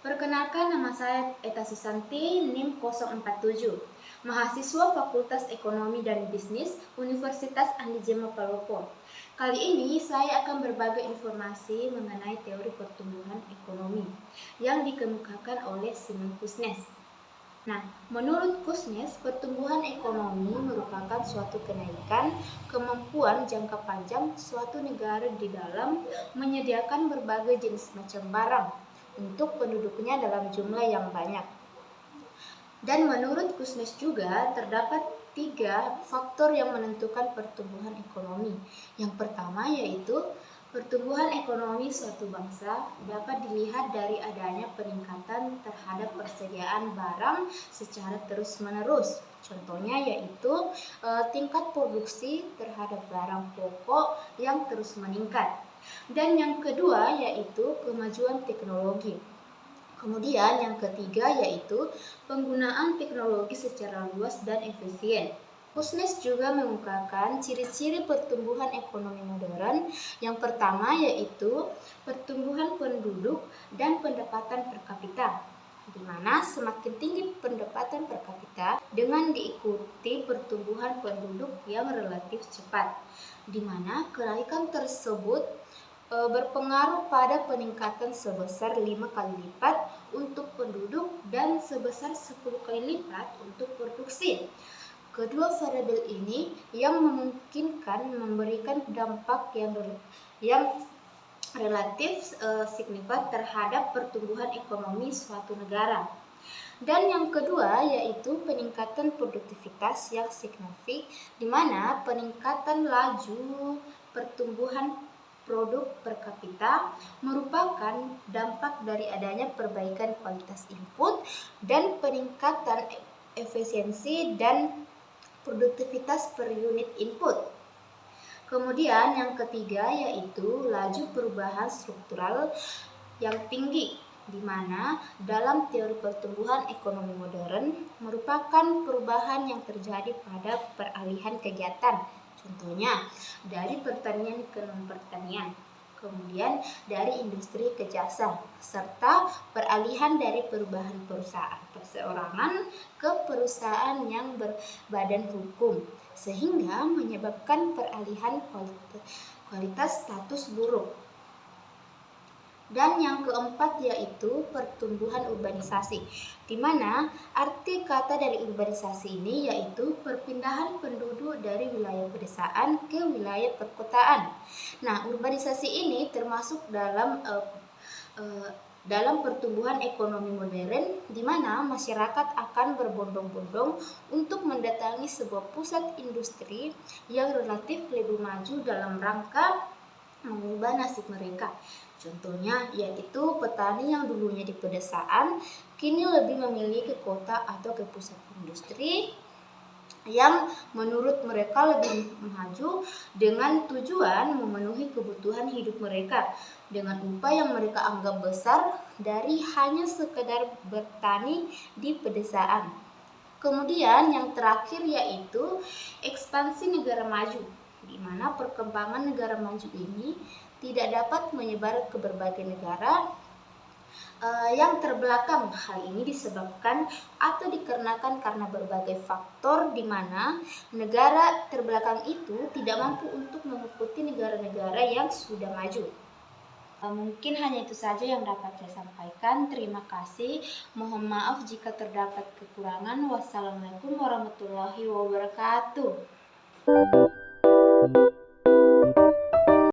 Perkenalkan, nama saya Eta Susanti, NIM 047, mahasiswa Fakultas Ekonomi dan Bisnis Universitas Andi Jema Palopo. Kali ini saya akan berbagi informasi mengenai teori pertumbuhan ekonomi yang dikemukakan oleh Simon Kuznets. Nah, menurut Kuznets, pertumbuhan ekonomi merupakan suatu kenaikan kemampuan jangka panjang suatu negara di dalam menyediakan berbagai jenis macam barang untuk penduduknya dalam jumlah yang banyak. Dan menurut Kuznets juga terdapat 3 faktor yang menentukan pertumbuhan ekonomi. Yang pertama yaitu pertumbuhan ekonomi suatu bangsa dapat dilihat dari adanya peningkatan terhadap persediaan barang secara terus-menerus. Contohnya yaitu tingkat produksi terhadap barang pokok yang terus meningkat. Dan yang kedua yaitu kemajuan teknologi. Kemudian yang ketiga yaitu penggunaan teknologi secara luas dan efisien. Kuznets juga mengemukakan ciri-ciri pertumbuhan ekonomi modern. Yang pertama yaitu pertumbuhan penduduk dan pendapatan per kapita, di mana semakin tinggi pendapatan per kapita dengan diikuti pertumbuhan penduduk yang relatif cepat, di mana kenaikan tersebut berpengaruh pada peningkatan sebesar 5 kali lipat untuk penduduk dan sebesar 10 kali lipat untuk produksi. Kedua variabel ini yang memungkinkan memberikan dampak yang relatif signifikan terhadap pertumbuhan ekonomi suatu negara. Dan yang kedua yaitu peningkatan produktivitas yang signifikan, di mana peningkatan laju pertumbuhan produk per kapita merupakan dampak dari adanya perbaikan kualitas input dan peningkatan efisiensi dan produktivitas per unit input. Kemudian yang ketiga yaitu laju perubahan struktural yang tinggi, di mana dalam teori pertumbuhan ekonomi modern merupakan perubahan yang terjadi pada peralihan kegiatan. Contohnya dari pertanian ke non-pertanian, kemudian dari industri ke jasa, serta peralihan dari perubahan perusahaan perseorangan ke perusahaan yang berbadan hukum, sehingga menyebabkan peralihan kualitas status buruk. Dan yang keempat yaitu pertumbuhan urbanisasi, di mana arti kata dari urbanisasi ini yaitu perpindahan penduduk dari wilayah pedesaan ke wilayah perkotaan. Nah, urbanisasi ini termasuk dalam pertumbuhan ekonomi modern, di mana masyarakat akan berbondong-bondong untuk mendatangi sebuah pusat industri yang relatif lebih maju dalam rangka mengubah nasib mereka. Contohnya yaitu petani yang dulunya di pedesaan kini lebih memilih ke kota atau ke pusat industri yang menurut mereka lebih maju dengan tujuan memenuhi kebutuhan hidup mereka dengan upah yang mereka anggap besar dari hanya sekedar bertani di pedesaan. Kemudian yang terakhir yaitu ekspansi negara maju, di mana perkembangan negara maju ini tidak dapat menyebar ke berbagai negara yang terbelakang. Hal ini disebabkan atau dikarenakan karena berbagai faktor, di mana negara terbelakang itu tidak mampu untuk mengikuti negara-negara yang sudah maju. Mungkin hanya itu saja yang dapat saya sampaikan. Terima kasih. Mohon maaf jika terdapat kekurangan. Wassalamualaikum warahmatullahi wabarakatuh.